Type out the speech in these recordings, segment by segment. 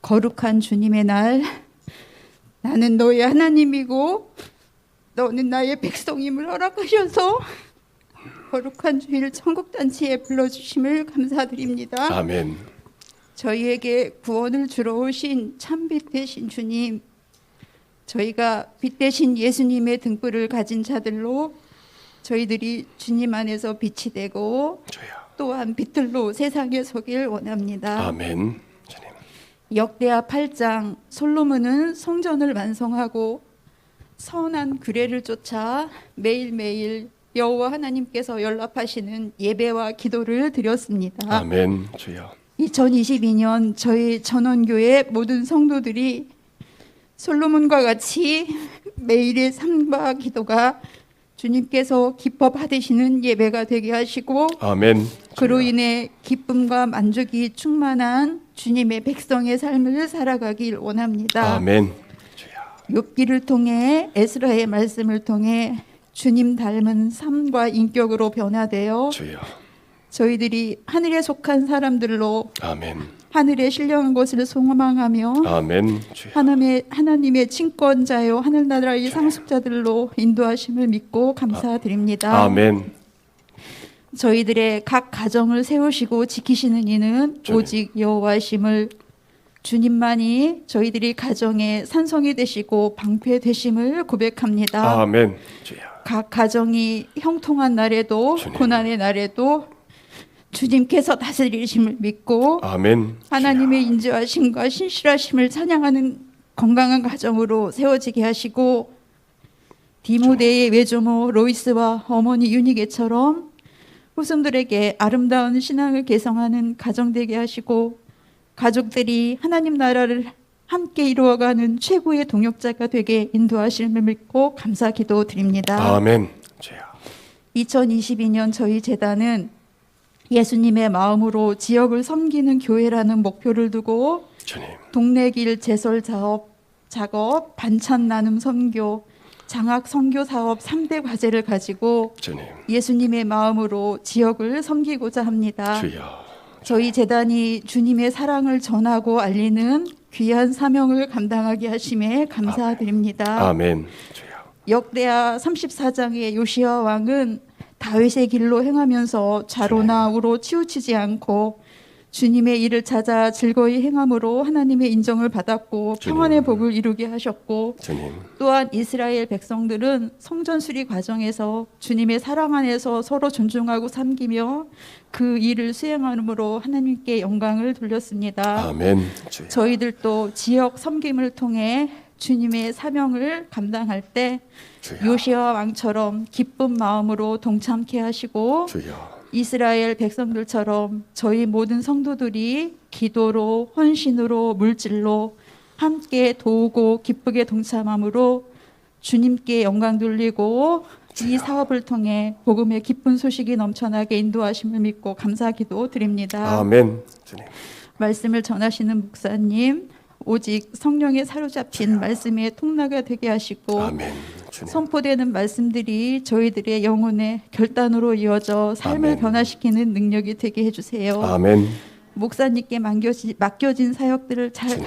거룩한 주님의 날, 나는 너의 하나님이고 너는 나의 백성임을 허락하셔서 거룩한 주일 천국잔치에 불러주심을 감사드립니다. 아멘. 저희에게 구원을 주러 오신 참빛 되신 주님, 저희가 빛 되신 예수님의 등불을 가진 자들로 저희들이 주님 안에서 빛이 되고 주여. 또한 빛들로 세상에 서길 원합니다. 아멘. 주님. 역대하 8장, 솔로몬은 성전을 완성하고 선한 규례를 쫓아 매일매일 여호와 하나님께서 연락하시는 예배와 기도를 드렸습니다. 아멘. 주여. 2022년 저희 전원교회 모든 성도들이 솔로몬과 같이 매일의 삶과 기도가 주님께서 기뻐 받으시는 예배가 되게 하시고 아멘. 그로 주여. 인해 기쁨과 만족이 충만한 주님의 백성의 삶을 살아가길 원합니다. 아멘. 주여. 욥기를 통해 에스라의 말씀을 통해 주님 닮은 삶과 인격으로 변화되어 주여. 저희들이 하늘에 속한 사람들로 아멘. 하늘에 신령한 것을 소망하며 아멘. 주여. 하나님의 친권자요 하늘나라의 상속자들로 인도하심을 믿고 감사드립니다. 아멘. 저희들의 각 가정을 세우시고 지키시는 이는 주님. 오직 여호와심을, 주님만이 저희들이 가정의 산성이 되시고 방패 되심을 고백합니다. 아멘. 주여. 각 가정이 형통한 날에도 주님. 고난의 날에도 주님께서 다스리심을 믿고 아멘. 하나님의 인자하심과 신실하심을 찬양하는 건강한 가정으로 세워지게 하시고 디모데의 외조모 로이스와 어머니 유니게처럼 후손들에게 아름다운 신앙을 개성하는 가정 되게 하시고 가족들이 하나님 나라를 함께 이루어가는 최고의 동역자가 되게 인도하심을 믿고 감사 기도 드립니다. 아멘. 주여. 2022년 저희 재단은 예수님의 마음으로 지역을 섬기는 교회라는 목표를 두고 주님. 동네길 제설 작업, 반찬 나눔 선교, 장학 선교 사업 3대 과제를 가지고 주님. 예수님의 마음으로 지역을 섬기고자 합니다. 주여. 저희 재단이 주님의 사랑을 전하고 알리는 귀한 사명을 감당하게 하심에 감사드립니다. 아멘. 주여. 역대하 34장의 요시야 왕은 다윗의 길로 행하면서 좌로나 우로 치우치지 않고 주님의 일을 찾아 즐거이 행함으로 하나님의 인정을 받았고 주님. 평안의 복을 이루게 하셨고 주님. 또한 이스라엘 백성들은 성전 수리 과정에서 주님의 사랑 안에서 서로 존중하고 섬기며 그 일을 수행함으로 하나님께 영광을 돌렸습니다. 아멘. 주여. 저희들도 지역 섬김을 통해 주님의 사명을 감당할 때 주여. 요시아 왕처럼 기쁜 마음으로 동참케 하시고 주여. 이스라엘 백성들처럼 저희 모든 성도들이 기도로 헌신으로 물질로 함께 도우고 기쁘게 동참함으로 주님께 영광 돌리고 이 사업을 통해 복음의 기쁜 소식이 넘쳐나게 인도하심을 믿고 감사기도 드립니다. 아멘. 주님. 말씀을 전하시는 목사님, 오직 성령에 사로잡힌 말씀의 통로가 되게 하시고 아멘. 주님. 선포되는 말씀들이 저희들의 영혼의 결단으로 이어져 삶을 아멘. 변화시키는 능력이 되게 해주세요. 아멘. 목사님께 맡겨진 사역들을 잘 주님.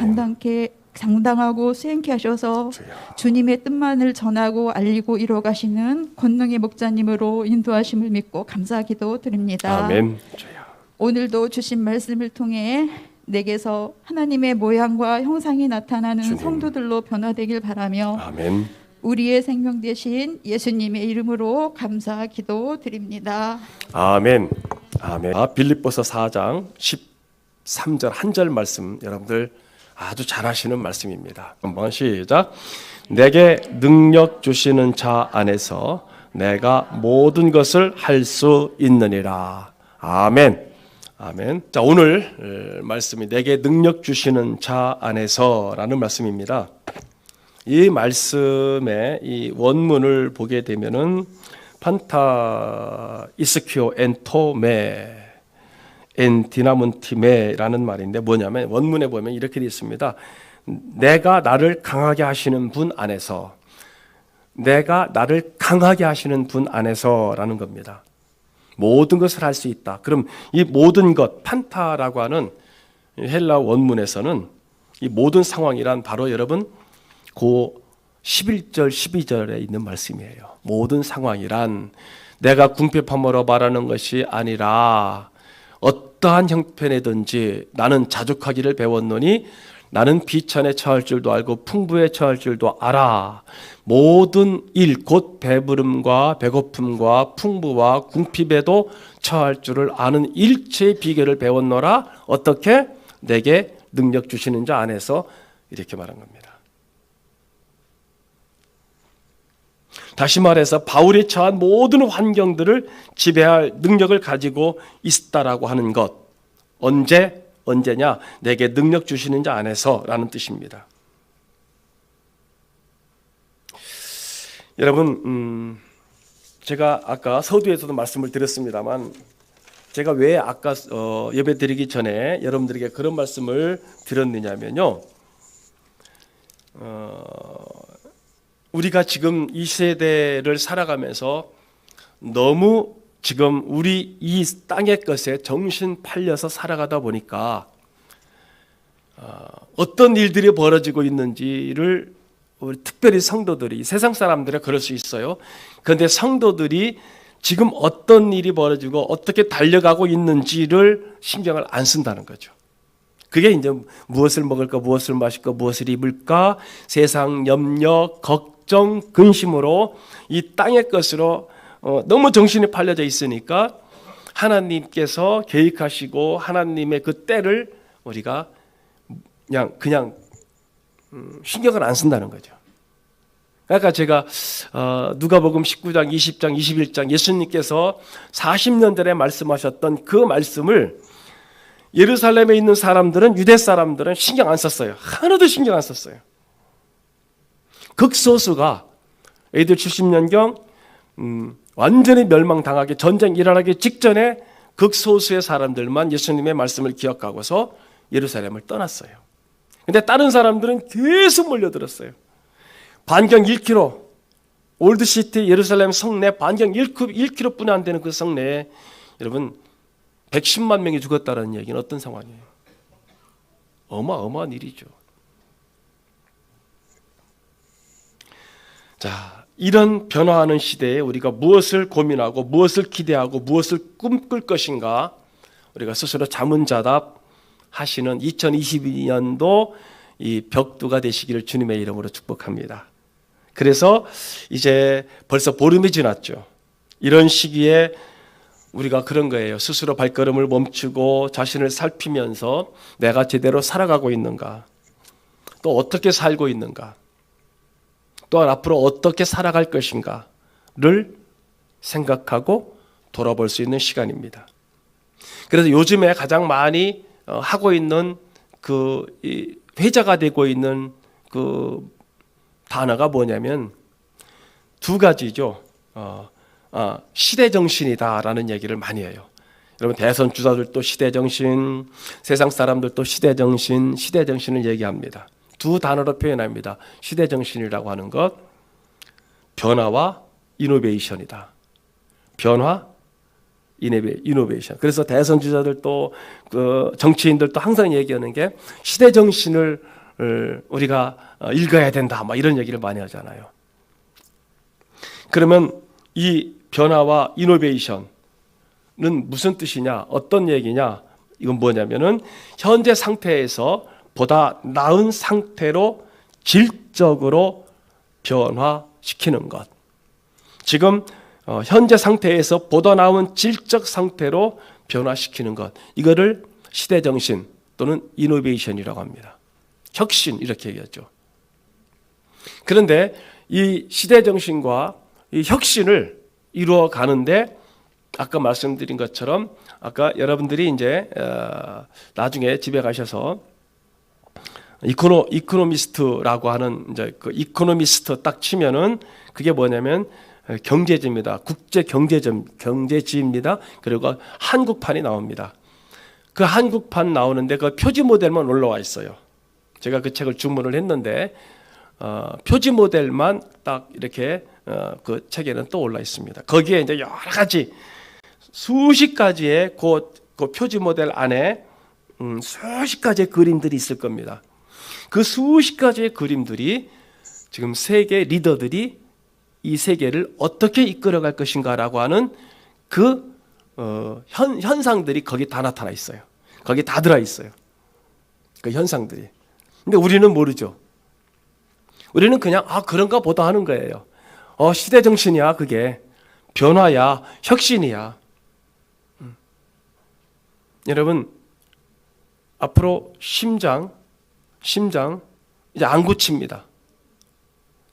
감당하고 수행케 하셔서 주여. 주님의 뜻만을 전하고 알리고 이루어가시는 권능의 목자님으로 인도하심을 믿고 감사기도 드립니다. 아멘. 주여. 오늘도 주신 말씀을 통해 내게서 하나님의 모양과 형상이 나타나는 주님. 성도들로 변화되길 바라며 아멘. 우리의 생명 되신 예수님의 이름으로 감사 기도 드립니다. 아멘. 아멘. 빌립보서 4장 13절 한 절 말씀 여러분들 아주 잘 하시는 말씀입니다. 한번 시작. 내게 능력 주시는 자 안에서 내가 모든 것을 할 수 있느니라. 아멘. 아멘. 자, 오늘 말씀이 내게 능력 주시는 자 안에서라는 말씀입니다. 이 말씀의 이 원문을 보게 되면은 판타 이스퀴오 엔토메 엔디나문티메라는 말인데 뭐냐면 원문에 보면 이렇게 되어 있습니다. 내가 나를 강하게 하시는 분 안에서, 내가 나를 강하게 하시는 분 안에서라는 겁니다. 모든 것을 할 수 있다. 그럼 이 모든 것, 판타라고 하는 헬라 원문에서는 이 모든 상황이란 바로 여러분 고 11절 12절에 있는 말씀이에요. 모든 상황이란 내가 궁핍함으로 말하는 것이 아니라 어떠한 형편이든지 나는 자족하기를 배웠노니 나는 비천에 처할 줄도 알고 풍부에 처할 줄도 알아. 모든 일 곧 배부름과 배고픔과 풍부와 궁핍에도 처할 줄을 아는 일체의 비결을 배웠노라. 어떻게? 내게 능력 주시는 자 안에서, 이렇게 말한 겁니다. 다시 말해서 바울이 처한 모든 환경들을 지배할 능력을 가지고 있다라고 하는 것. 언제냐? 내게 능력 주시는 자 안에서라는 뜻입니다. 여러분, 제가 아까 서두에서도 말씀을 드렸습니다만 제가 왜 아까 예배 드리기 전에 여러분들에게 그런 말씀을 드렸느냐면요. 우리가 지금 이 세대를 살아가면서 너무 지금 우리 이 땅의 것에 정신 팔려서 살아가다 보니까 어떤 일들이 벌어지고 있는지를 우리 특별히 성도들이, 세상 사람들은 그럴 수 있어요. 그런데 성도들이 지금 어떤 일이 벌어지고 어떻게 달려가고 있는지를 신경을 안 쓴다는 거죠. 그게 이제 무엇을 먹을까, 무엇을 마실까, 무엇을 입을까, 세상 염려, 걱정, 근심으로 이 땅의 것으로 너무 정신이 팔려져 있으니까 하나님께서 계획하시고 하나님의 그 때를 우리가 그냥 신경을 안 쓴다는 거죠. 그러니까 제가 누가복음 19장, 20장, 21장 예수님께서 40년 전에 말씀하셨던 그 말씀을 예루살렘에 있는 사람들은, 유대 사람들은 신경 안 썼어요. 하나도 신경 안 썼어요. 극소수가 AD 70년경 완전히 멸망당하기, 전쟁 일어나기 직전에 극소수의 사람들만 예수님의 말씀을 기억하고서 예루살렘을 떠났어요. 근데 다른 사람들은 계속 몰려들었어요. 반경 1km, 올드시티 예루살렘 성내 반경 1km뿐이 안 되는 그 성내에 여러분 110만 명이 죽었다는 얘기는 어떤 상황이에요? 어마어마한 일이죠. 자, 이런 변화하는 시대에 우리가 무엇을 고민하고 무엇을 기대하고 무엇을 꿈꿀 것인가, 우리가 스스로 자문자답 하시는 2022년도 이 벽두가 되시기를 주님의 이름으로 축복합니다. 그래서 이제 벌써 보름이 지났죠. 이런 시기에 우리가 그런 거예요. 스스로 발걸음을 멈추고 자신을 살피면서 내가 제대로 살아가고 있는가, 또 어떻게 살고 있는가, 또한 앞으로 어떻게 살아갈 것인가를 생각하고 돌아볼 수 있는 시간입니다. 그래서 요즘에 가장 많이 하고 있는 그 회자가 되고 있는 그 단어가 뭐냐면 두 가지죠. 시대정신이다라는 얘기를 많이 해요. 여러분, 대선 주자들도 시대정신, 세상 사람들도 시대정신을 얘기합니다. 두 단어로 표현합니다. 시대정신이라고 하는 것, 변화와 이노베이션이다. 변화, 이노베이션. 그래서 대선 주자들도 그 정치인들도 항상 얘기하는 게 시대정신을 우리가 읽어야 된다, 막 이런 얘기를 많이 하잖아요. 그러면 이 변화와 이노베이션은 무슨 뜻이냐, 어떤 얘기냐? 이건 뭐냐면은 현재 상태에서 보다 나은 상태로 질적으로 변화시키는 것. 지금 현재 상태에서 보다 나은 질적 상태로 변화시키는 것. 이거를 시대정신 또는 이노베이션이라고 합니다. 혁신, 이렇게 얘기하죠. 그런데 이 시대정신과 이 혁신을 이루어 가는데 아까 말씀드린 것처럼, 아까 여러분들이 이제 나중에 집에 가셔서 이코노미스트라고 하는 이제 그 이코노미스트 딱 치면은 그게 뭐냐면 경제지입니다. 국제 경제지입니다. 그리고 한국판이 나옵니다. 그 한국판 나오는데 그 표지 모델만 올라와 있어요. 제가 그 책을 주문을 했는데 표지 모델만 딱 이렇게 그 책에는 또 올라 있습니다. 거기에 이제 여러 가지 수십 가지의 그 표지 모델 안에 수십 가지의 그림들이 있을 겁니다. 그 수십 가지의 그림들이 지금 세계 리더들이 이 세계를 어떻게 이끌어갈 것인가라고 하는 그 현상들이 거기 다 나타나 있어요. 거기 다 들어 있어요. 그 현상들이. 근데 우리는 모르죠. 우리는 그냥 그런가 보다 하는 거예요. 시대 정신이야, 그게. 변화야, 혁신이야. 여러분, 앞으로 심장 이제 안 고칩니다.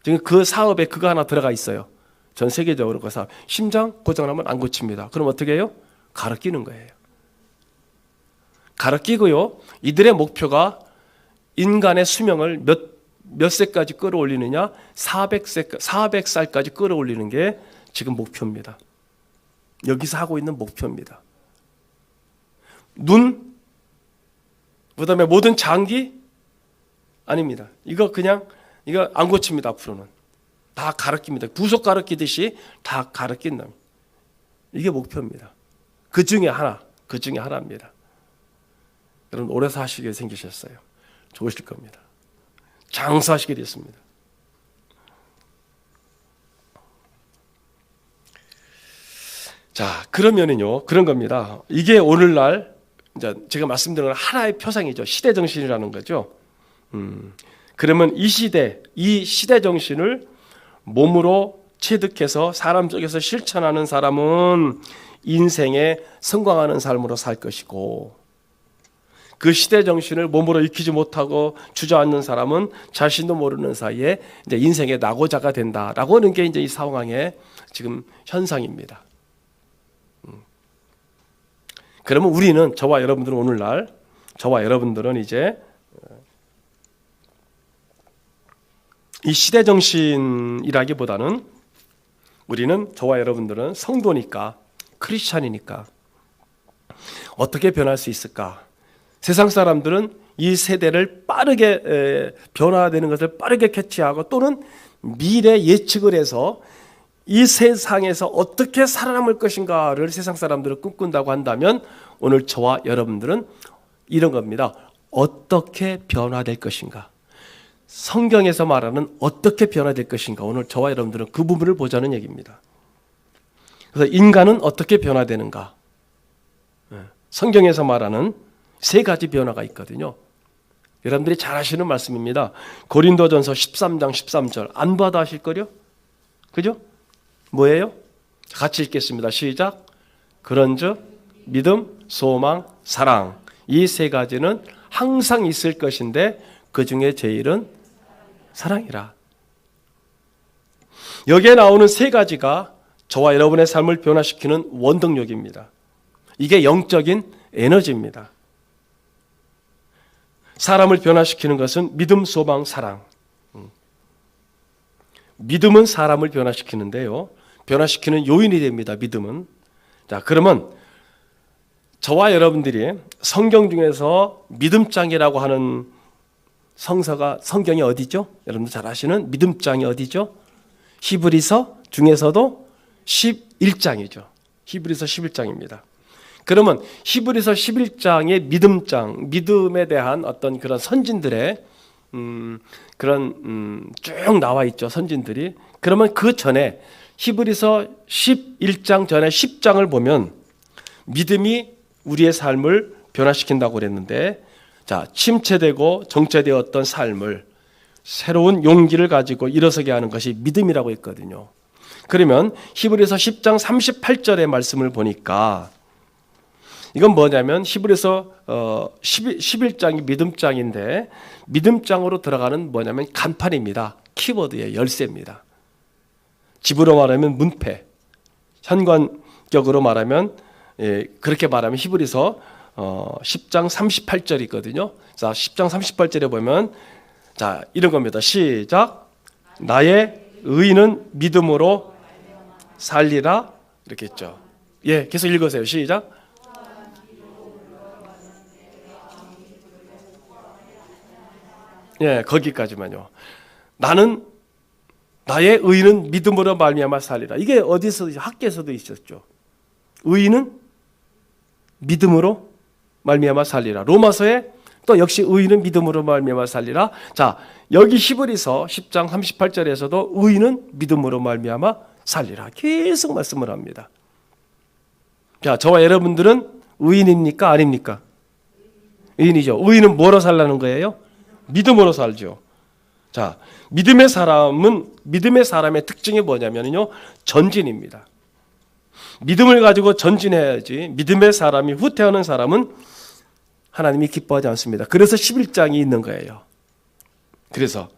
지금 그 사업에 그거 하나 들어가 있어요. 전 세계적으로 그 사업. 심장 고장나면 안 고칩니다. 그럼 어떻게 해요? 갈아 끼는 거예요. 갈아 끼고요. 이들의 목표가 인간의 수명을 몇 세까지 끌어올리느냐? 400살까지 끌어올리는 게 지금 목표입니다. 여기서 하고 있는 목표입니다. 눈, 그다음에 모든 장기 아닙니다. 이거 안 고칩니다. 앞으로는 다 갈아 낍니다. 부속 갈아 끼듯이 다 갈아 낀다. 이게 목표입니다. 그 중에 하나입니다. 여러분 오래 사시게 생기셨어요. 좋으실 겁니다. 장수하시게 됐습니다. 자, 그러면은요, 그런 겁니다. 이게 오늘날 이제 제가 말씀드린 하나의 표상이죠. 시대 정신이라는 거죠. 그러면 이 시대 정신을 몸으로 체득해서 사람 속에서 실천하는 사람은 인생에 성공하는 삶으로 살 것이고, 그 시대 정신을 몸으로 익히지 못하고 주저앉는 사람은 자신도 모르는 사이에 이제 인생의 낙오자가 된다라고 하는 게 이제 이 상황의 지금 현상입니다. 그러면 우리는 저와 여러분들은 이제 이 시대 정신이라기보다는 우리는 저와 여러분들은 성도니까 크리스찬이니까 어떻게 변할 수 있을까? 세상 사람들은 이 세대를 빠르게 변화되는 것을 빠르게 캐치하고 또는 미래 예측을 해서 이 세상에서 어떻게 살아남을 것인가를 세상 사람들은 꿈꾼다고 한다면 오늘 저와 여러분들은 이런 겁니다. 어떻게 변화될 것인가? 성경에서 말하는 어떻게 변화될 것인가? 오늘 저와 여러분들은 그 부분을 보자는 얘기입니다. 그래서 인간은 어떻게 변화되는가? 성경에서 말하는 세 가지 변화가 있거든요. 여러분들이 잘 아시는 말씀입니다. 고린도전서 13장 13절 안 받아 하실 거요? 그죠? 뭐예요? 같이 읽겠습니다. 시작. 그런즉 믿음, 소망, 사랑 이 세 가지는 항상 있을 것인데 그 중에 제일은 사랑이라. 여기에 나오는 세 가지가 저와 여러분의 삶을 변화시키는 원동력입니다. 이게 영적인 에너지입니다. 사람을 변화시키는 것은 믿음, 소망, 사랑. 믿음은 사람을 변화시키는데요. 변화시키는 요인이 됩니다. 믿음은. 자, 그러면 저와 여러분들이 성경 중에서 믿음장이라고 하는 성경이 어디죠? 여러분들 잘 아시는 믿음장이 어디죠? 히브리서 중에서도 11장이죠. 히브리서 11장입니다. 그러면 히브리서 11장의 믿음장, 믿음에 대한 어떤 그런 선진들의 쭉 나와 있죠. 선진들이. 그러면 그 전에 히브리서 11장 전에 10장을 보면 믿음이 우리의 삶을 변화시킨다고 그랬는데, 자, 침체되고 정체되었던 삶을 새로운 용기를 가지고 일어서게 하는 것이 믿음이라고 했거든요. 그러면 히브리서 10장 38절의 말씀을 보니까 이건 뭐냐면 히브리서 11장이 믿음장인데 믿음장으로 들어가는 뭐냐면 간판입니다. 키워드의 열쇠입니다. 집으로 말하면 문패, 현관격으로 말하면 그렇게 말하면 히브리서 10장 38절이 있거든요. 자, 10장 38절에 보면 자, 이런 겁니다. 시작. 나의 의인은 믿음으로 살리라 이렇게 했죠. 예, 계속 읽으세요. 시작. 예, 거기까지만요. 나의 의인은 믿음으로 말미암아 살리라. 이게 어디서 학계에서도 있었죠. 의인은 믿음으로 말미암아 살리라. 로마서의 또 역시 의인은 믿음으로 말미암아 살리라. 자, 여기 히브리서 10장 38절에서도 의인은 믿음으로 말미암아 살리라. 계속 말씀을 합니다. 자, 저와 여러분들은 의인입니까? 아닙니까? 의인이죠. 의인은 뭐로 살라는 거예요? 믿음으로 살죠. 자, 믿음의 사람의 특징이 뭐냐면요, 전진입니다. 믿음을 가지고 전진해야지. 믿음의 사람이 후퇴하는 사람은 하나님이 기뻐하지 않습니다. 그래서 11장이 있는 거예요. 그래서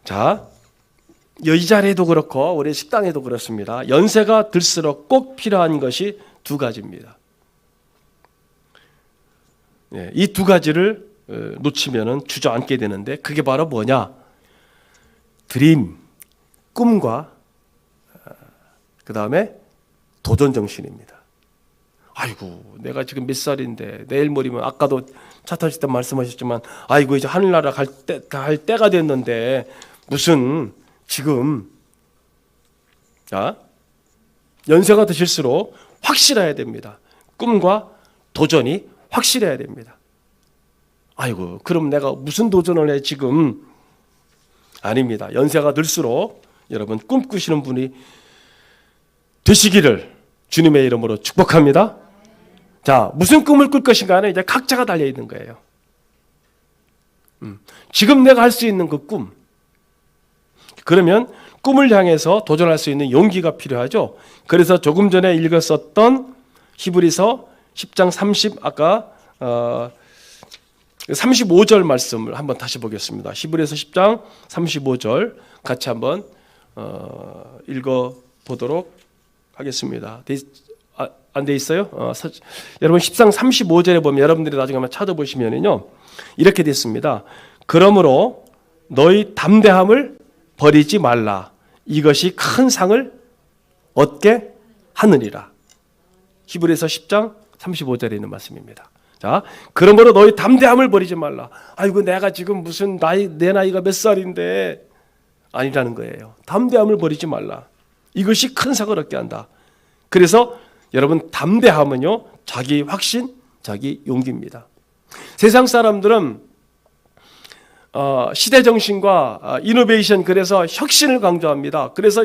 자, 이 자리에도 그렇고 우리 식당에도 그렇습니다. 연세가 들수록 꼭 필요한 것이 두 가지입니다. 이 두 가지를 놓치면은 주저앉게 되는데 그게 바로 뭐냐? 드림, 꿈과 그 다음에 도전 정신입니다. 아이고, 내가 지금 몇 살인데 내일 모레면 아까도 차 타실 때 말씀하셨지만 아이고 이제 하늘나라 갈 때가 됐는데 무슨 지금 연세가 드실수록 확실해야 됩니다. 꿈과 도전이 확실해야 됩니다. 아이고, 그럼 내가 무슨 도전을 해 지금? 아닙니다. 연세가 들수록 여러분 꿈꾸시는 분이 되시기를 주님의 이름으로 축복합니다. 자, 무슨 꿈을 꿀 것인가는 이제 각자가 달려 있는 거예요. 지금 내가 할 수 있는 그 꿈. 그러면 꿈을 향해서 도전할 수 있는 용기가 필요하죠. 그래서 조금 전에 읽었었던 히브리서 10장 35절 말씀을 한번 다시 보겠습니다. 히브리서 10장 35절 같이 한번 읽어보도록 하겠습니다. 안 돼 있어요? 여러분 10장 35절에 보면 여러분들이 나중에 한번 찾아보시면요 이렇게 되어 있습니다. 그러므로 너희 담대함을 버리지 말라. 이것이 큰 상을 얻게 하느니라. 히브리서 10장 35절에 있는 말씀입니다. 자, 그러므로 너희 담대함을 버리지 말라. 아이고, 내가 지금 무슨 내 나이가 몇 살인데 아니라는 거예요. 담대함을 버리지 말라. 이것이 큰 상을 얻게 한다. 그래서 여러분 담대함은요, 자기 확신, 자기 용기입니다. 세상 사람들은 시대 정신과 이노베이션, 그래서 혁신을 강조합니다. 그래서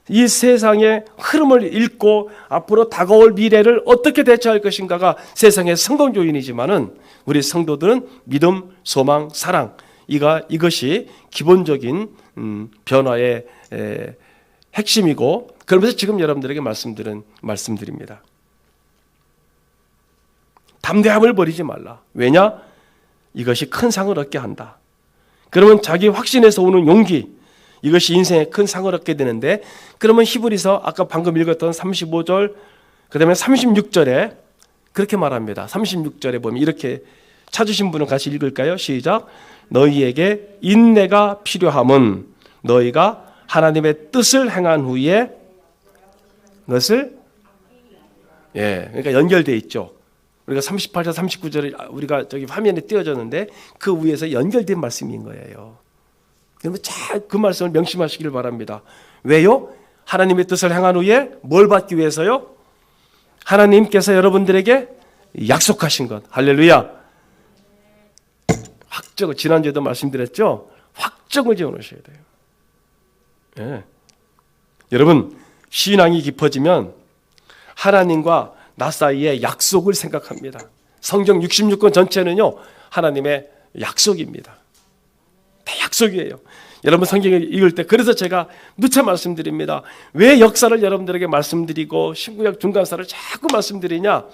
이 세상의 흐름을 읽고 앞으로 다가올 미래를 어떻게 대처할 것인가가 세상의 성공 요인이지만은 우리 성도들은 믿음, 소망, 사랑, 이것이 기본적인 변화의 핵심이고, 그러면서 지금 여러분들에게 말씀드립니다. 담대함을 버리지 말라. 왜냐? 이것이 큰 상을 얻게 한다. 그러면 자기 확신에서 오는 용기, 이것이 인생의 큰 상을 얻게 되는데, 그러면 히브리서 아까 방금 읽었던 35절, 그 다음에 36절에 그렇게 말합니다. 36절에 보면 이렇게, 찾으신 분은 같이 읽을까요? 시작. 너희에게 인내가 필요함은 너희가 하나님의 뜻을 행한 후에 그것을, 그러니까 연결되어 있죠. 우리가 38절, 39절을 우리가 저기 화면에 띄워졌는데 그 위에서 연결된 말씀인 거예요. 그러면 잘 그 말씀을 명심하시길 바랍니다. 왜요? 하나님의 뜻을 행한 후에 뭘 받기 위해서요? 하나님께서 여러분들에게 약속하신 것. 할렐루야. 확정을, 지난주에도 말씀드렸죠? 확정을 지어 놓으셔야 돼요. 여러분, 신앙이 깊어지면 하나님과 나 사이의 약속을 생각합니다. 성경 66권 전체는요, 하나님의 약속입니다. 다 약속이에요. 여러분 성경을 읽을 때, 그래서 제가 누차 말씀드립니다. 왜 역사를 여러분들에게 말씀드리고 신구약 중간사를 자꾸 말씀드리냐?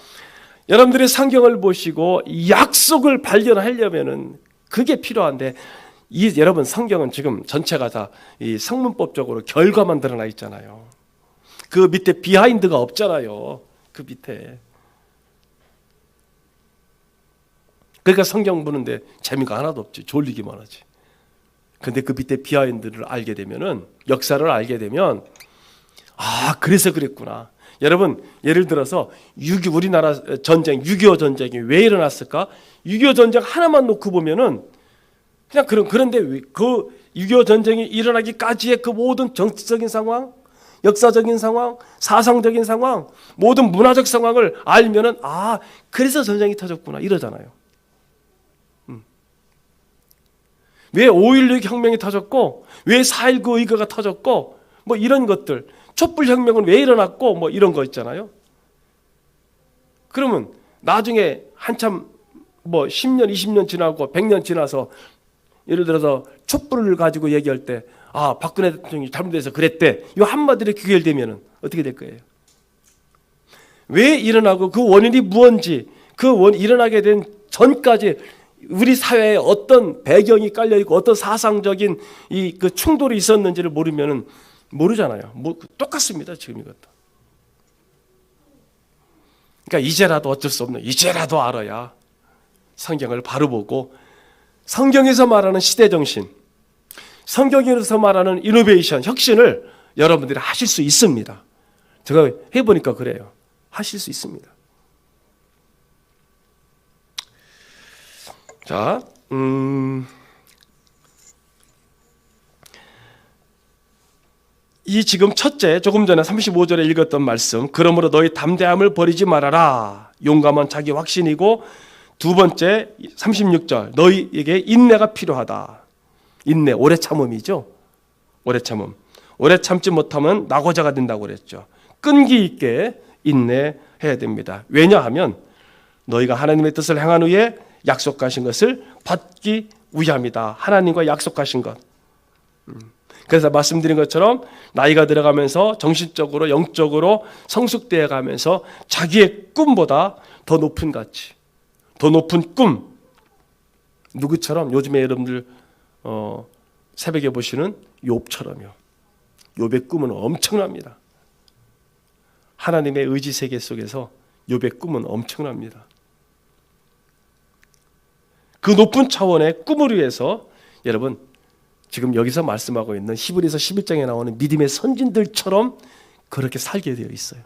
여러분들이 성경을 보시고 약속을 발견하려면은 그게 필요한데, 여러분 성경은 지금 전체가 다 이 성문법적으로 결과만 드러나 있잖아요. 그 밑에 비하인드가 없잖아요. 그 밑에. 그러니까 성경 보는데 재미가 하나도 없지. 졸리기만 하지. 근데 그 밑에 비하인드를 알게 되면은, 역사를 알게 되면, 그래서 그랬구나. 여러분, 예를 들어서 우리나라 전쟁, 6.25 전쟁이 왜 일어났을까? 6.25 전쟁 하나만 놓고 보면은 그냥 그런데 그 6.25 전쟁이 일어나기까지의 그 모든 정치적인 상황, 역사적인 상황, 사상적인 상황, 모든 문화적 상황을 알면은 그래서 전쟁이 터졌구나 이러잖아요. 왜 5.16 혁명이 터졌고, 왜 4.19 의거가 터졌고, 뭐 이런 것들, 촛불혁명은 왜 일어났고, 뭐 이런 거 있잖아요. 그러면 나중에 한참 뭐 10년, 20년 지나고 100년 지나서 예를 들어서 촛불을 가지고 얘기할 때, 아, 박근혜 대통령이 잘못해서 그랬대. 이 한마디로 귀결되면 어떻게 될 거예요? 왜 일어나고 그 원인이 무엇인지, 일어나게 된 전까지 우리 사회에 어떤 배경이 깔려 있고 어떤 사상적인 그 충돌이 있었는지를 모르면은 모르잖아요. 똑같습니다, 지금 이것도. 그러니까 이제라도 어쩔 수 없는, 이제라도 알아야 성경을 바로 보고, 성경에서 말하는 시대 정신, 성경에서 말하는 이노베이션, 혁신을 여러분들이 하실 수 있습니다. 제가 해보니까 그래요. 하실 수 있습니다. 자, 이 지금 첫째, 조금 전에 35절에 읽었던 말씀, 그러므로 너희 담대함을 버리지 말아라. 용감한 자기 확신이고, 두 번째 36절, 너희에게 인내가 필요하다. 인내, 오래 참음이죠. 오래 참음. 오래 참지 못하면 낙오자가 된다고 그랬죠. 끈기 있게 인내해야 됩니다. 왜냐하면 너희가 하나님의 뜻을 행한 후에 약속하신 것을 받기 위함이다. 하나님과 약속하신 것. 그래서 말씀드린 것처럼 나이가 들어가면서 정신적으로 영적으로 성숙되어 가면서 자기의 꿈보다 더 높은 가치, 더 높은 꿈, 누구처럼 요즘에 여러분들 새벽에 보시는 욥처럼요. 욥의 꿈은 엄청납니다. 하나님의 의지 세계 속에서 욥의 꿈은 엄청납니다. 그 높은 차원의 꿈을 위해서 여러분 지금 여기서 말씀하고 있는 히브리서 11장에 나오는 믿음의 선진들처럼 그렇게 살게 되어 있어요.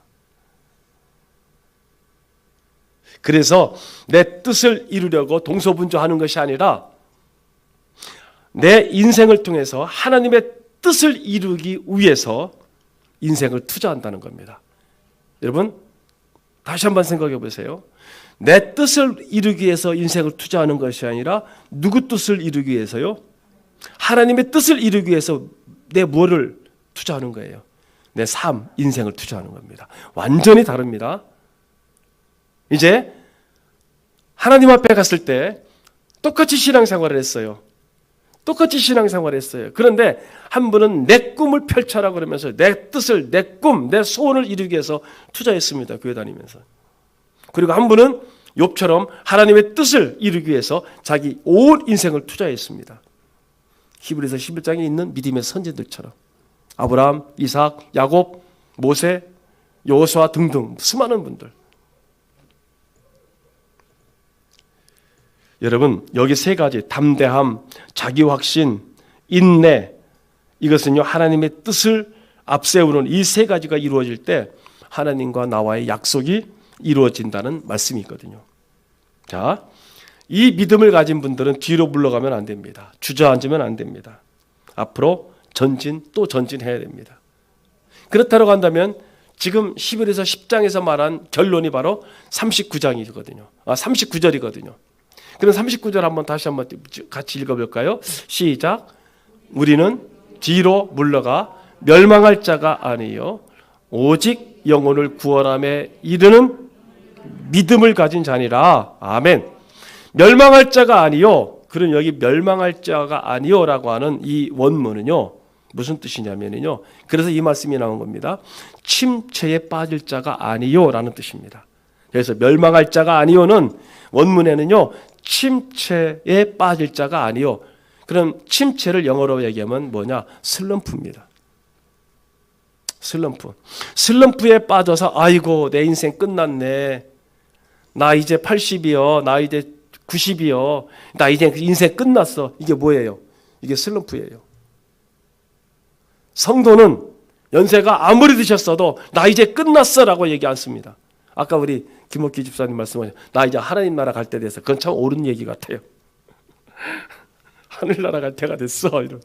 그래서 내 뜻을 이루려고 동서분주하는 것이 아니라 내 인생을 통해서 하나님의 뜻을 이루기 위해서 인생을 투자한다는 겁니다. 여러분 다시 한번 생각해 보세요. 내 뜻을 이루기 위해서 인생을 투자하는 것이 아니라 누구 뜻을 이루기 위해서요? 하나님의 뜻을 이루기 위해서 내 뭐를 투자하는 거예요? 내 삶, 인생을 투자하는 겁니다. 완전히 다릅니다. 이제 하나님 앞에 갔을 때 똑같이 신앙생활을 했어요. 똑같이 신앙생활을 했어요. 그런데 한 분은 내 꿈을 펼쳐라 그러면서 내 뜻을, 내 꿈, 내 소원을 이루기 위해서 투자했습니다. 교회 다니면서. 그리고 한 분은 욥처럼 하나님의 뜻을 이루기 위해서 자기 온 인생을 투자했습니다. 히브리서 11장에 있는 믿음의 선지들처럼 아브라함, 이삭, 야곱, 모세, 여호수아 등등 수많은 분들. 여러분 여기 세 가지 담대함, 자기 확신, 인내, 이것은요 하나님의 뜻을 앞세우는 이 세 가지가 이루어질 때 하나님과 나와의 약속이 이루어진다는 말씀이 있거든요. 자, 이 믿음을 가진 분들은 뒤로 물러가면 안 됩니다. 주저앉으면 안 됩니다. 앞으로 전진 또 전진해야 됩니다. 그렇다고 한다면 지금 11에서 10장에서 말한 결론이 바로 39장이거든요. 39절이거든요. 그럼 39절 다시 한번 같이 읽어볼까요? 시작. 우리는 뒤로 물러가 멸망할 자가 아니요 오직 영혼을 구원함에 이르는 믿음을 가진 자니라. 아멘. 멸망할 자가 아니요. 그럼 여기 멸망할 자가 아니요라고 하는 이 원문은요 무슨 뜻이냐면요. 그래서 이 말씀이 나온 겁니다. 침체에 빠질 자가 아니요라는 뜻입니다. 그래서 멸망할 자가 아니요는 원문에는요 침체에 빠질 자가 아니요. 그럼 침체를 영어로 얘기하면 뭐냐? 슬럼프입니다. 슬럼프에 빠져서 아이고 내 인생 끝났네. 나 이제 80이요. 나 이제 90이요. 나 이제 인생 끝났어. 이게 뭐예요? 이게 슬럼프예요. 성도는 연세가 아무리 드셨어도 나 이제 끝났어라고 얘기 않습니다. 아까 우리 김옥기 집사님 말씀하셨죠. 나 이제 하나님 나라 갈 때 돼서 그건 참 옳은 얘기 같아요. 하늘나라 갈 때가 됐어. 이런.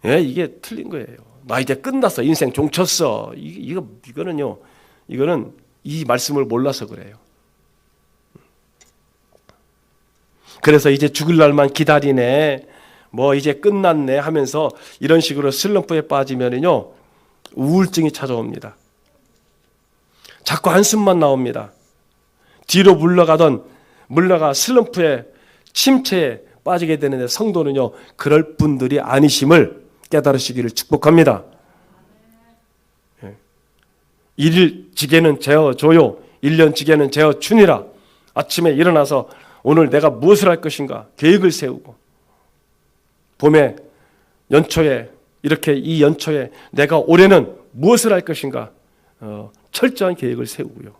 예, 이게 틀린 거예요. 나 이제 끝났어. 인생 종쳤어. 이거는 이 말씀을 몰라서 그래요. 그래서 이제 죽을 날만 기다리네, 뭐 이제 끝났네 하면서 이런 식으로 슬럼프에 빠지면은요, 우울증이 찾아옵니다. 자꾸 한숨만 나옵니다. 뒤로 물러가 슬럼프에, 침체에 빠지게 되는데, 성도는요 그럴 분들이 아니심을 깨달으시기를 축복합니다. 1일 지게는 재어 줘요, 1년 지게는 재어 주니라. 아침에 일어나서 오늘 내가 무엇을 할 것인가 계획을 세우고, 봄에 연초에 이렇게 이 연초에 내가 올해는 무엇을 할 것인가 철저한 계획을 세우고요.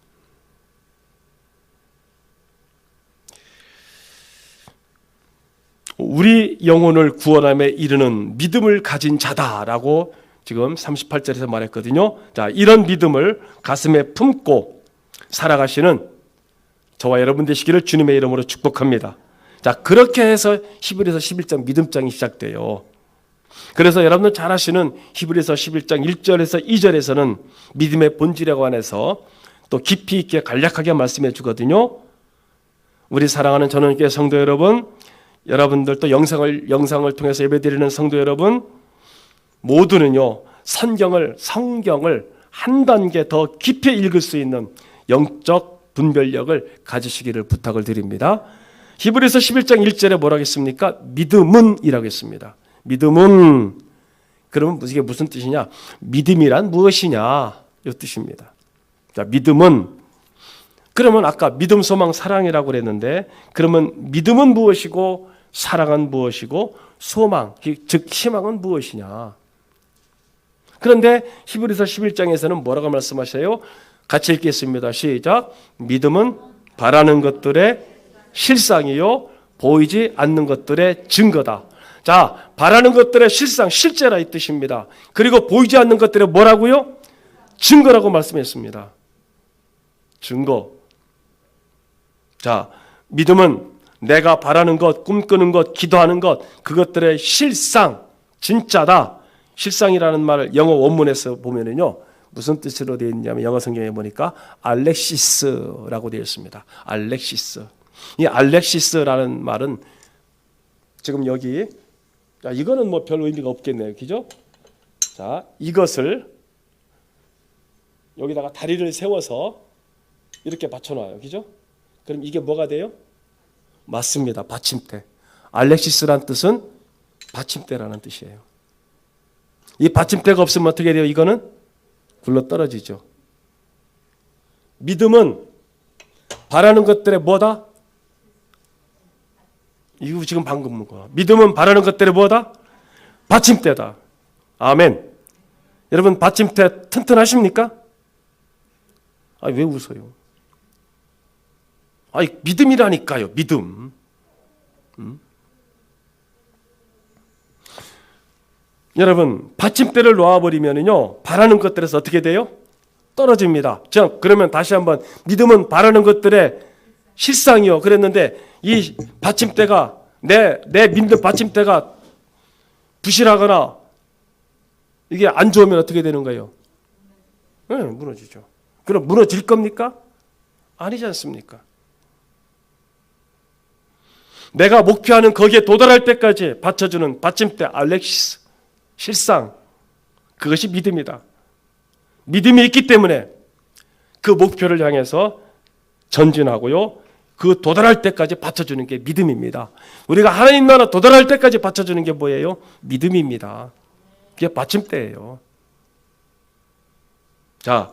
우리 영혼을 구원함에 이르는 믿음을 가진 자다라고 지금 38절에서 말했거든요. 자, 이런 믿음을 가슴에 품고 살아가시는 저와 여러분 되시기를 주님의 이름으로 축복합니다. 자, 그렇게 해서 히브리서 11장 믿음장이 시작돼요. 그래서 여러분들 잘 아시는 히브리서 11장 1절에서 2절에서는 믿음의 본질에 관해서 또 깊이 있게 간략하게 말씀해 주거든요. 우리 사랑하는 전원교회 성도 여러분, 여러분들 또 영상을 통해서 예배드리는 성도 여러분 모두는요, 성경을 한 단계 더 깊이 읽을 수 있는 영적 분별력을 가지시기를 부탁을 드립니다. 히브리서 11장 1절에 뭐라고 했습니까? 믿음은 이라고 했습니다. 믿음은, 그러면 이게 무슨 뜻이냐? 믿음이란 무엇이냐? 이 뜻입니다. 자, 믿음은, 그러면 아까 믿음, 소망, 사랑이라고 그랬는데, 그러면 믿음은 무엇이고 사랑은 무엇이고 소망, 즉 희망은 무엇이냐? 그런데 히브리서 11장에서는 뭐라고 말씀하세요? 같이 읽겠습니다. 시작. 믿음은 바라는 것들의 실상이요 보이지 않는 것들의 증거다. 자, 바라는 것들의 실상, 실제라 이 뜻입니다. 그리고 보이지 않는 것들의 뭐라고요? 증거라고 말씀했습니다. 증거. 자, 믿음은 내가 바라는 것, 꿈꾸는 것, 기도하는 것, 그것들의 실상, 진짜다. 실상이라는 말을 영어 원문에서 보면은요, 무슨 뜻으로 되어 있냐면 영어 성경에 보니까 알렉시스라고 되어 있습니다. 알렉시스. 이 알렉시스라는 말은 지금 여기, 자, 이거는 뭐 별 의미가 없겠네요. 그죠? 자, 이것을 여기다가 다리를 세워서 이렇게 받쳐놔요. 그죠? 그럼 이게 뭐가 돼요? 맞습니다. 받침대. 알렉시스란 뜻은 받침대라는 뜻이에요. 이 받침대가 없으면 어떻게 돼요? 이거는 굴러 떨어지죠. 믿음은 바라는 것들의 뭐다? 이거 지금 방금 문 거야. 믿음은 바라는 것들의 뭐다? 받침대다. 아멘. 여러분 받침대 튼튼하십니까? 아, 왜 웃어요? 아, 믿음이라니까요. 믿음. 여러분 받침대를 놓아버리면요 바라는 것들에서 어떻게 돼요? 떨어집니다. 자, 그러면 다시 한번 믿음은 바라는 것들의 실상이요 그랬는데 이 받침대가 내 믿는 받침대가 부실하거나 이게 안 좋으면 어떻게 되는 거예요? 네, 무너지죠. 그럼 무너질 겁니까? 아니지 않습니까? 내가 목표하는 거기에 도달할 때까지 받쳐주는 받침대 알렉시스, 실상, 그것이 믿음이다. 믿음이 있기 때문에 그 목표를 향해서 전진하고요, 그 도달할 때까지 받쳐주는 게 믿음입니다. 우리가 하나님 나라 도달할 때까지 받쳐주는 게 뭐예요? 믿음입니다. 그게 받침대예요. 자,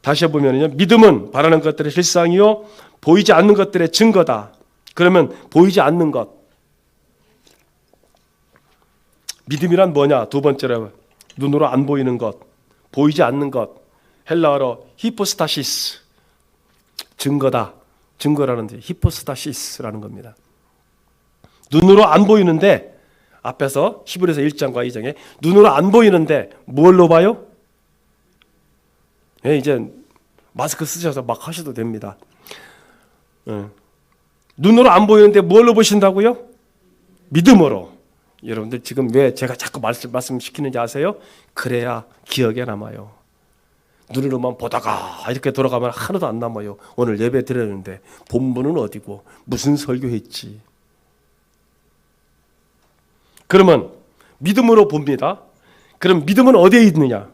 다시 보면요, 믿음은 바라는 것들의 실상이요 보이지 않는 것들의 증거다. 그러면 보이지 않는 것, 믿음이란 뭐냐? 두 번째로 눈으로 안 보이는 것, 보이지 않는 것, 헬라어로 히포스타시스, 증거다. 증거라는 데 히포스타시스라는 겁니다. 눈으로 안 보이는데, 앞에서 히브리서 1장과 2장에 눈으로 안 보이는데 뭘로 봐요? 네, 이제 마스크 쓰셔서 막 하셔도 됩니다. 눈으로 안 보이는데 뭘로 보신다고요? 믿음으로. 여러분들 지금 왜 제가 자꾸 말씀시키는지 아세요? 그래야 기억에 남아요. 눈으로만 보다가 이렇게 돌아가면 하나도 안 남아요. 오늘 예배 드렸는데 본문은 어디고 무슨 설교했지? 그러면 믿음으로 봅니다. 그럼 믿음은 어디에 있느냐?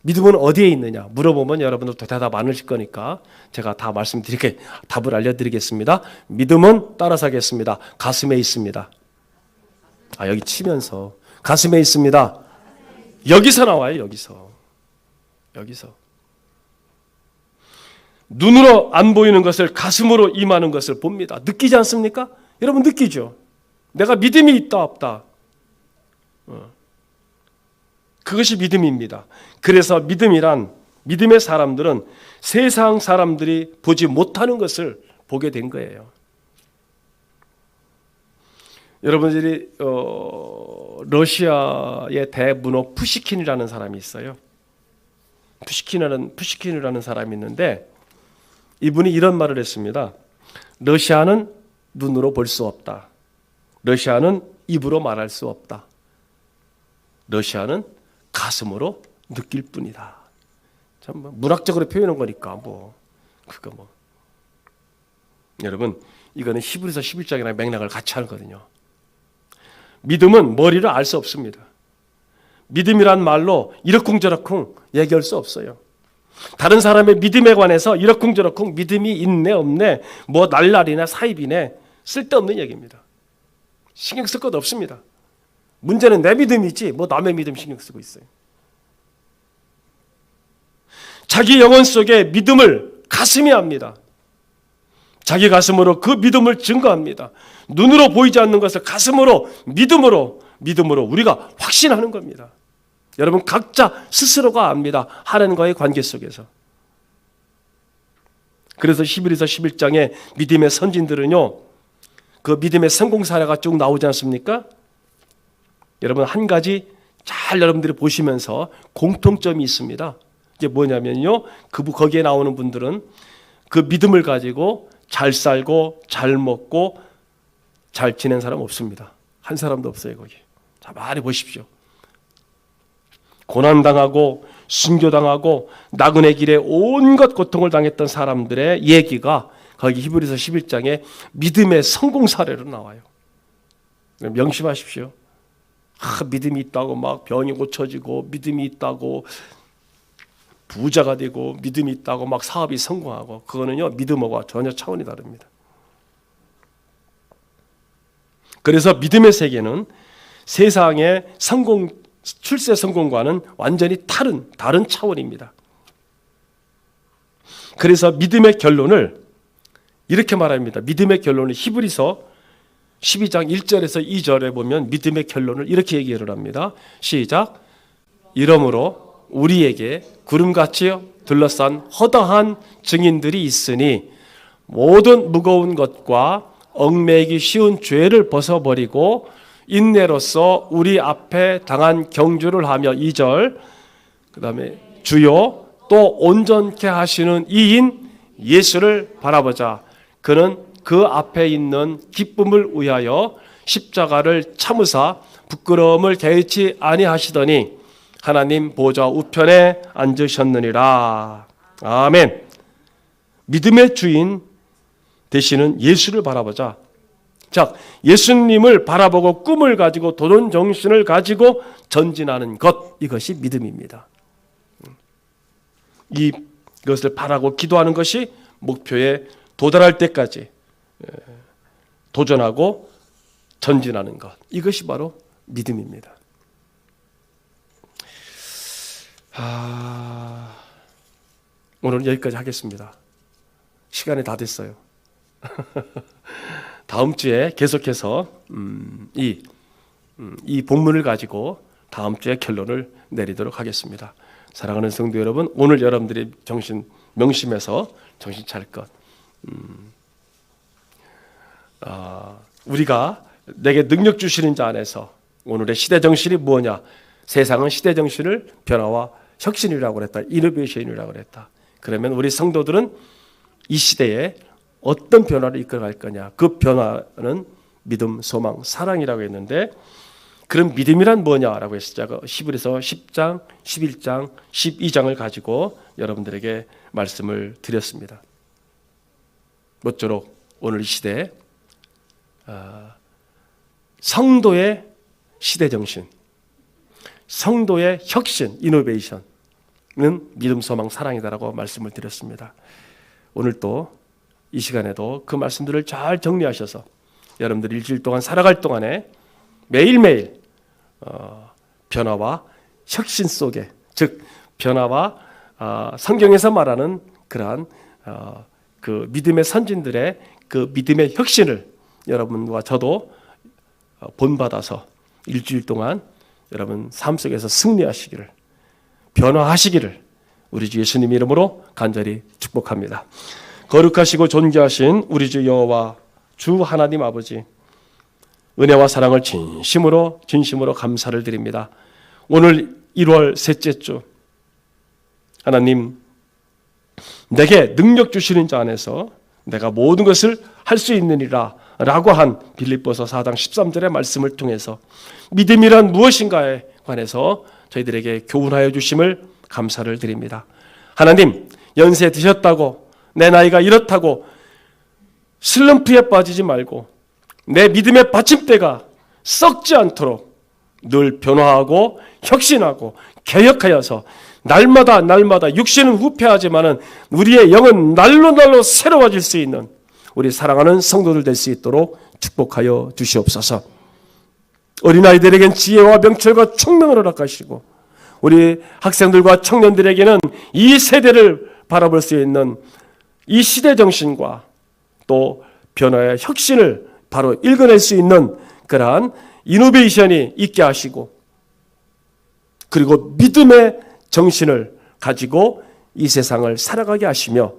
믿음은 어디에 있느냐? 물어보면 여러분들도 대답 많으실 거니까 제가 다 답을 알려드리겠습니다. 믿음은 따라서 하겠습니다. 가슴에 있습니다. 여기 치면서 가슴에 있습니다. 여기서 나와요. 여기서. 눈으로 안 보이는 것을 가슴으로 임하는 것을 봅니다. 느끼지 않습니까? 여러분 느끼죠? 내가 믿음이 있다 없다. 그것이 믿음입니다. 그래서 믿음의 사람들은 세상 사람들이 보지 못하는 것을 보게 된 거예요. 여러분들이 러시아의 대문호 푸시킨이라는 사람이 있어요. 푸시킨이라는 사람이 있는데 이분이 이런 말을 했습니다. 러시아는 눈으로 볼 수 없다. 러시아는 입으로 말할 수 없다. 러시아는 가슴으로 느낄 뿐이다. 참 문학적으로 표현한 거니까 여러분 이거는 히브리서 11장이랑 맥락을 같이 하거든요. 믿음은 머리를 알 수 없습니다. 믿음이란 말로 이러쿵저러쿵 얘기할 수 없어요. 다른 사람의 믿음에 관해서 이러쿵저러쿵 믿음이 있네 없네 뭐 날라리나 사입이네 쓸데없는 얘기입니다. 신경 쓸 것 없습니다. 문제는 내 믿음이지 뭐 남의 믿음 신경 쓰고 있어요. 자기 영혼 속에 믿음을 가슴이 합니다. 자기 가슴으로 그 믿음을 증거합니다. 눈으로 보이지 않는 것을 가슴으로 믿음으로 우리가 확신하는 겁니다. 여러분 각자 스스로가 압니다. 하나님과의 관계 속에서. 그래서 히브리서 11장에 믿음의 선진들은요. 그 믿음의 성공 사례가 쭉 나오지 않습니까? 여러분 한 가지 잘 여러분들이 보시면서 공통점이 있습니다. 이게 뭐냐면요. 거기에 나오는 분들은 그 믿음을 가지고 잘 살고 잘 먹고 잘 지낸 사람 없습니다. 한 사람도 없어요 거기. 자 많이 보십시오. 고난당하고 순교당하고 나그네 길에 온갖 고통을 당했던 사람들의 얘기가 거기 히브리서 11장에 믿음의 성공 사례로 나와요. 명심하십시오. 믿음이 있다고 막 병이 고쳐지고 믿음이 있다고 부자가 되고 믿음이 있다고 막 사업이 성공하고 그거는요 믿음과 전혀 차원이 다릅니다. 그래서 믿음의 세계는 세상의 출세 성공과는 완전히 다른 차원입니다. 그래서 믿음의 결론을 이렇게 말합니다. 믿음의 결론을 히브리서 12장 1절에서 2절에 보면 믿음의 결론을 이렇게 얘기를 합니다. 시작. 이러므로 우리에게 구름같이 둘러싼 허다한 증인들이 있으니 모든 무거운 것과 얽매이기 쉬운 죄를 벗어버리고 인내로서 우리 앞에 당한 경주를 하며 2절 그 다음에 주요 또 온전케 하시는 이인 예수를 바라보자. 그는 그 앞에 있는 기쁨을 위하여 십자가를 참으사 부끄러움을 개의치 아니하시더니 하나님 보좌 우편에 앉으셨느니라. 아멘. 믿음의 주인 되시는 예수를 바라보자. 자, 예수님을 바라보고 꿈을 가지고 도전 정신을 가지고 전진하는 것, 이것이 믿음입니다. 이것을 바라고 기도하는 것이 목표에 도달할 때까지 도전하고 전진하는 것, 이것이 바로 믿음입니다. 오늘은 여기까지 하겠습니다. 시간이 다 됐어요. 다음 주에 계속해서 이 본문을 가지고 다음 주에 결론을 내리도록 하겠습니다. 사랑하는 성도 여러분, 오늘 여러분들이 명심해서 정신 차릴 것. 우리가 내게 능력 주시는 자 안에서 오늘의 시대 정신이 뭐냐? 세상은 시대 정신을 변화와 혁신이라고 그랬다. 이노베이션이라고 그랬다. 그러면 우리 성도들은 이 시대에 어떤 변화를 이끌어갈 거냐? 그 변화는 믿음, 소망, 사랑이라고 했는데 그럼 믿음이란 뭐냐라고 했을 히브리서 10장, 11장, 12장을 가지고 여러분들에게 말씀을 드렸습니다. 모쪼록 오늘 이 시대에 성도의 시대정신, 성도의 혁신, 이노베이션은 믿음, 소망, 사랑이다라고 말씀을 드렸습니다. 오늘 또 이 시간에도 그 말씀들을 잘 정리하셔서 여러분들 일주일 동안 살아갈 동안에 매일매일 변화와 혁신 속에, 즉 변화와 성경에서 말하는 그러한 그 믿음의 선진들의 그 믿음의 혁신을 여러분과 저도 본받아서 일주일 동안 여러분 삶 속에서 승리하시기를, 변화하시기를 우리 주 예수님 이름으로 간절히 축복합니다. 거룩하시고 존귀하신 우리 주 여호와 주 하나님 아버지, 은혜와 사랑을 진심으로 감사를 드립니다. 오늘 1월 셋째 주, 하나님 내게 능력 주시는 자 안에서 내가 모든 것을 할 수 있느니라 라고 한 빌립보서 4장 13절의 말씀을 통해서 믿음이란 무엇인가에 관해서 저희들에게 교훈하여 주심을 감사를 드립니다. 하나님, 연세 드셨다고, 내 나이가 이렇다고 슬럼프에 빠지지 말고 내 믿음의 받침대가 썩지 않도록 늘 변화하고 혁신하고 개혁하여서 날마다 육신은 후패하지만은 우리의 영은 날로 새로워질 수 있는 우리 사랑하는 성도들 될 수 있도록 축복하여 주시옵소서. 어린아이들에겐 지혜와 명철과 총명을 허락하시고 우리 학생들과 청년들에게는 이 세대를 바라볼 수 있는 이 시대 정신과 또 변화의 혁신을 바로 읽어낼 수 있는 그러한 이노베이션이 있게 하시고, 그리고 믿음의 정신을 가지고 이 세상을 살아가게 하시며,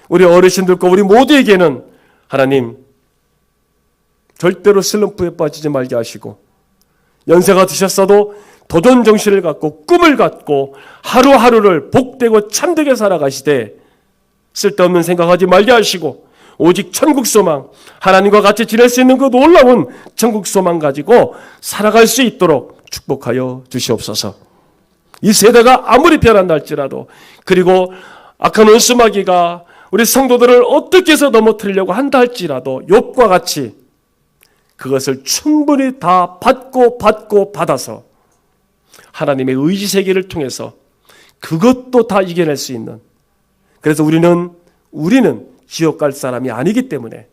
우리 어르신들과 우리 모두에게는 하나님 절대로 슬럼프에 빠지지 말게 하시고, 연세가 드셨어도 도전 정신을 갖고 꿈을 갖고 하루하루를 복되고 참되게 살아가시되 쓸데없는 생각하지 말게 하시고 오직 천국 소망, 하나님과 같이 지낼 수 있는 그 놀라운 천국 소망 가지고 살아갈 수 있도록 축복하여 주시옵소서. 이 세대가 아무리 변한다 할지라도, 그리고 악한 원수마귀가 우리 성도들을 어떻게 해서 넘어뜨리려고 한다 할지라도 욥과 같이 그것을 충분히 다 받아서 하나님의 의지 세계를 통해서 그것도 다 이겨낼 수 있는, 그래서 우리는 지옥 갈 사람이 아니기 때문에,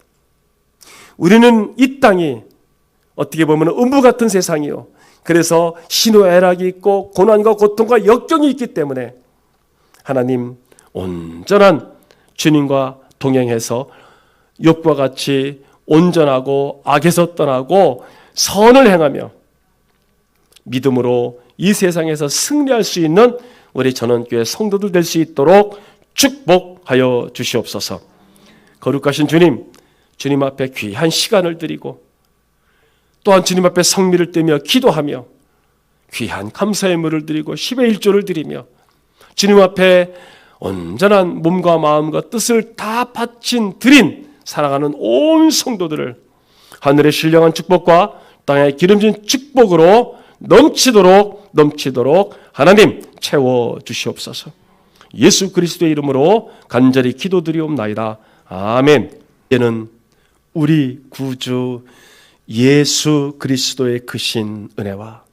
우리는 이 땅이 어떻게 보면 음부 같은 세상이요, 그래서 희노애락이 있고 고난과 고통과 역경이 있기 때문에 하나님 온전한 주님과 동행해서 욥과 같이 온전하고 악에서 떠나고 선을 행하며 믿음으로 이 세상에서 승리할 수 있는 우리 전원교회 성도들 될 수 있도록 축복하여 주시옵소서. 거룩하신 주님, 주님 앞에 귀한 시간을 드리고 또한 주님 앞에 성미를 떼며 기도하며 귀한 감사의 물을 드리고 10의 1조를 드리며 주님 앞에 온전한 몸과 마음과 뜻을 다 드린 사랑하는 온 성도들을 하늘의 신령한 축복과 땅의 기름진 축복으로 넘치도록 하나님 채워 주시옵소서. 예수 그리스도의 이름으로 간절히 기도드리옵나이다. 아멘. 이제는 우리 구주 예수 그리스도의 크신 은혜와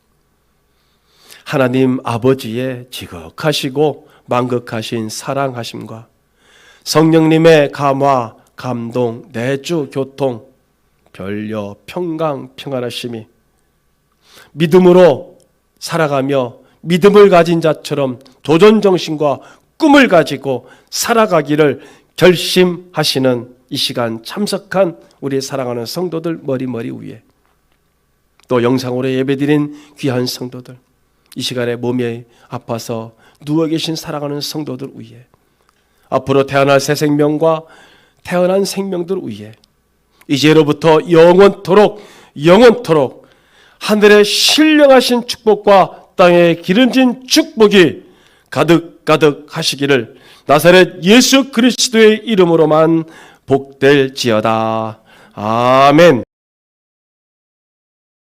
하나님 아버지의 지극하시고 만극하신 사랑하심과 성령님의 감화, 감동, 내주, 교통, 변려, 평강, 평안하심이 믿음으로 살아가며 믿음을 가진 자처럼 도전정신과 꿈을 가지고 살아가기를 결심하시는 이 시간 참석한 우리 사랑하는 성도들 머리 위에, 또 영상으로 예배드린 귀한 성도들, 이 시간에 몸이 아파서 누워 계신 사랑하는 성도들 위에, 앞으로 태어날 새 생명과 태어난 생명들 위에 이제로부터 영원토록 하늘의 신령하신 축복과 땅의 기름진 축복이 가득 하시기를 나사렛 예수 그리스도의 이름으로만 복될지어다. 아멘.